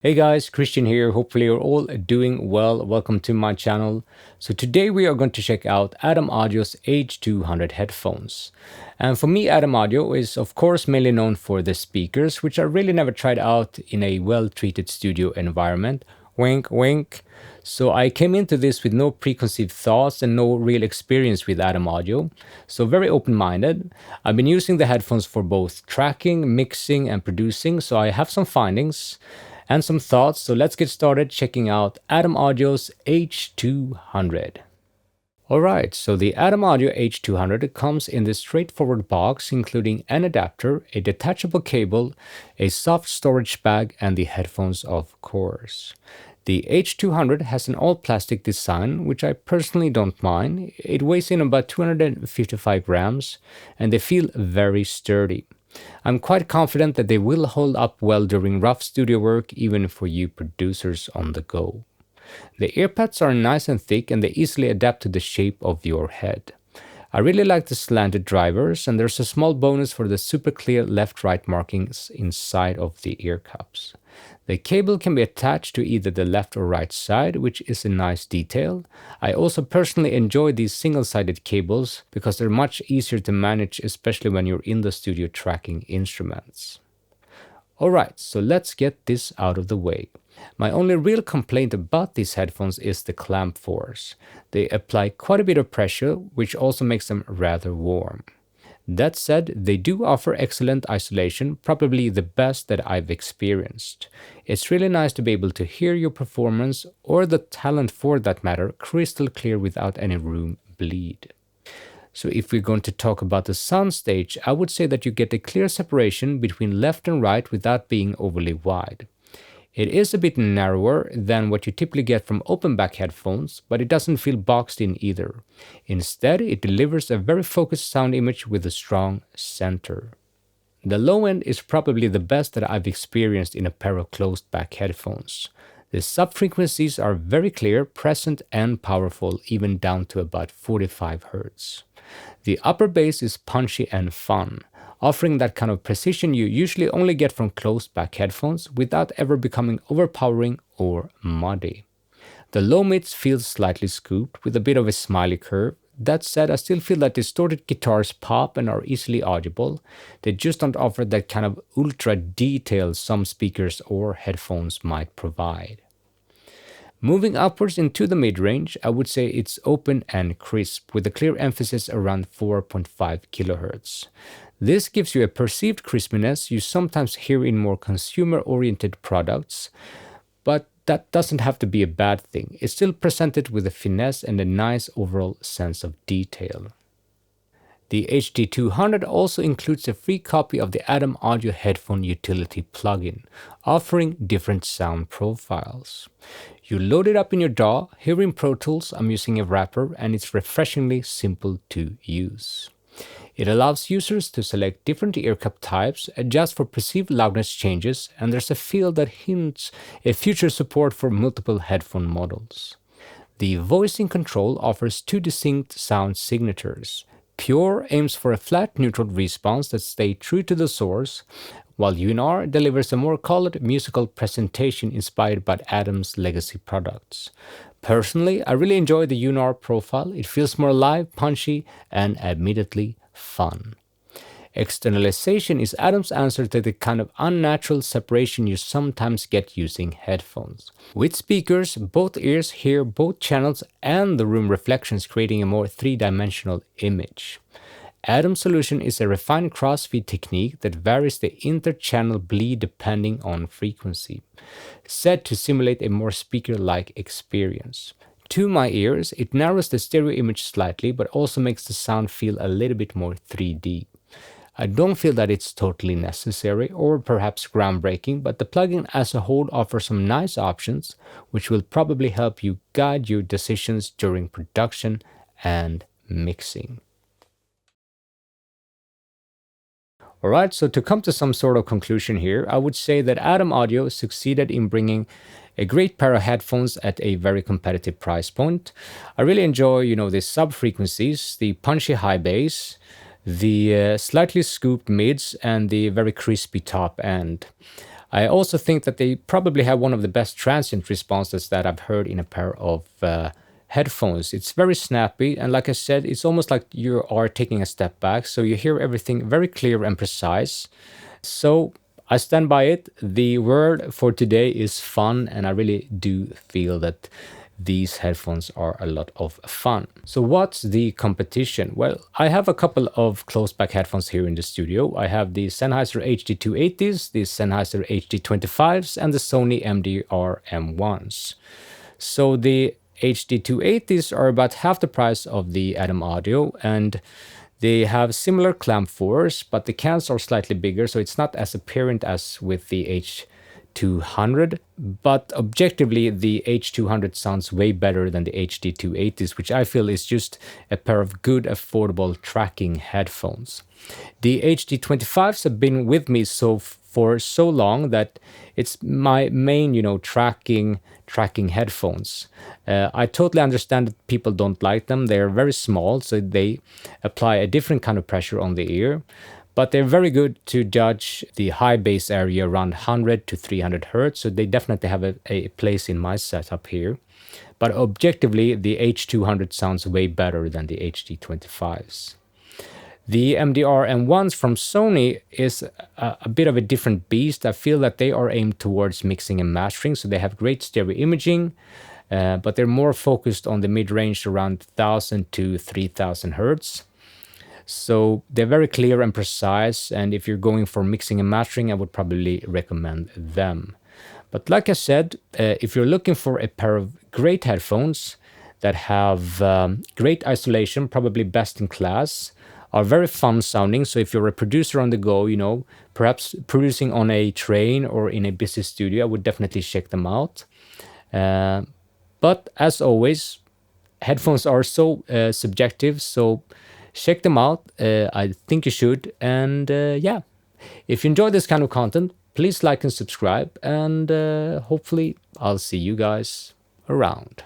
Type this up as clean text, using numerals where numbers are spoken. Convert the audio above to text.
Hey guys, Christian here. Hopefully you're all doing well. Welcome to my channel. So today we are going to check out Adam Audio's H200 headphones. And for me, Adam Audio is of course mainly known for the speakers, which I really never tried out in a well-treated studio environment. Wink, wink. So I came into this with no preconceived thoughts and no real experience with Adam Audio. So very open-minded. I've been using the headphones for both tracking, mixing, and producing, so I have some findings and some thoughts, so let's get started checking out Adam Audio's H200. Alright, so the Adam Audio H200 comes in this straightforward box including an adapter, a detachable cable, a soft storage bag, and the headphones of course. The H200 has an all-plastic design, which I personally don't mind. It weighs in about 255 grams, and they feel very sturdy. I'm quite confident that they will hold up well during rough studio work, even for you producers on the go. The earpads are nice and thick and they easily adapt to the shape of your head. I really like the slanted drivers, and there's a small bonus for the super clear left-right markings inside of the ear cups. The cable can be attached to either the left or right side, which is a nice detail. I also personally enjoy these single-sided cables because they're much easier to manage, especially when you're in the studio tracking instruments. Alright, so let's get this out of the way. My only real complaint about these headphones is the clamp force. They apply quite a bit of pressure, which also makes them rather warm. That said, they do offer excellent isolation, probably the best that I've experienced. It's really nice to be able to hear your performance, or the talent for that matter, crystal clear without any room bleed. So if we're going to talk about the soundstage, I would say that you get a clear separation between left and right without being overly wide. It is a bit narrower than what you typically get from open back headphones, but it doesn't feel boxed in either. Instead, it delivers a very focused sound image with a strong center. The low end is probably the best that I've experienced in a pair of closed back headphones. The sub-frequencies are very clear, present, and powerful, even down to about 45 Hz. The upper bass is punchy and fun, offering that kind of precision you usually only get from closed-back headphones without ever becoming overpowering or muddy. The low mids feel slightly scooped with a bit of a smiley curve. That said, I still feel that distorted guitars pop and are easily audible. They just don't offer that kind of ultra detail some speakers or headphones might provide. Moving upwards into the mid-range, I would say it's open and crisp, with a clear emphasis around 4.5 kHz. This gives you a perceived crispiness you sometimes hear in more consumer-oriented products, but that doesn't have to be a bad thing. It's still presented with a finesse and a nice overall sense of detail. The HT200 also includes a free copy of the Adam Audio Headphone Utility plugin, offering different sound profiles. You load it up in your DAW. Here in Pro Tools, I'm using a wrapper, and it's refreshingly simple to use. It allows users to select different ear cup types, adjust for perceived loudness changes, and there's a field that hints at future support for multiple headphone models. The voicing control offers two distinct sound signatures. Pure aims for a flat neutral response that stays true to the source, while UNR delivers a more colored musical presentation inspired by Adam's legacy products. Personally, I really enjoy the UNR profile. It feels more live, punchy, and admittedly fun. Externalization is Adam's answer to the kind of unnatural separation you sometimes get using headphones. With speakers, both ears hear both channels and the room reflections, creating a more three-dimensional image. Adam's solution is a refined crossfeed technique that varies the inter-channel bleed depending on frequency, set to simulate a more speaker-like experience. To my ears, it narrows the stereo image slightly, but also makes the sound feel a little bit more 3D. I don't feel that it's totally necessary or perhaps groundbreaking, but the plugin as a whole offers some nice options, which will probably help you guide your decisions during production and mixing. Alright, so to come to some sort of conclusion here, I would say that Adam Audio succeeded in bringing a great pair of headphones at a very competitive price point. I really enjoy, the sub-frequencies, the punchy high bass, the slightly scooped mids, and the very crispy top end. I also think that they probably have one of the best transient responses that I've heard in a pair of headphones. It's very snappy, and like I said, it's almost like you are taking a step back, so you hear everything very clear and precise. So I stand by it. The word for today is fun, and I really do feel that these headphones are a lot of fun. So what's the competition? Well, I have a couple of close-back headphones here in the studio. I have the Sennheiser HD280s, the Sennheiser HD25s, and the Sony MDR M1s. So the HD280s are about half the price of the Adam Audio, and they have similar clamp force, but the cans are slightly bigger, so it's not as apparent as with the H200. But objectively, the H200 sounds way better than the HD280s, which I feel is just a pair of good, affordable tracking headphones. The HD25s have been with me for so long that it's my main, tracking headphones. I totally understand that people don't like them. They're very small, so they apply a different kind of pressure on the ear. But they're very good to judge the high bass area around 100 to 300 hertz, so they definitely have a place in my setup here. But objectively, the H200 sounds way better than the HD25s. The MDR M1s from Sony is a bit of a different beast. I feel that they are aimed towards mixing and mastering, so they have great stereo imaging, but they're more focused on the mid-range around 1000 to 3000 hertz. So they're very clear and precise, and if you're going for mixing and mastering, I would probably recommend them. But like I said, if you're looking for a pair of great headphones that have great isolation, probably best in class, are very fun sounding. So if you're a producer on the go, perhaps producing on a train or in a busy studio, I would definitely check them out. But as always, headphones are so subjective, so check them out. I think you should. And yeah, if you enjoy this kind of content, please like and subscribe, and hopefully I'll see you guys around.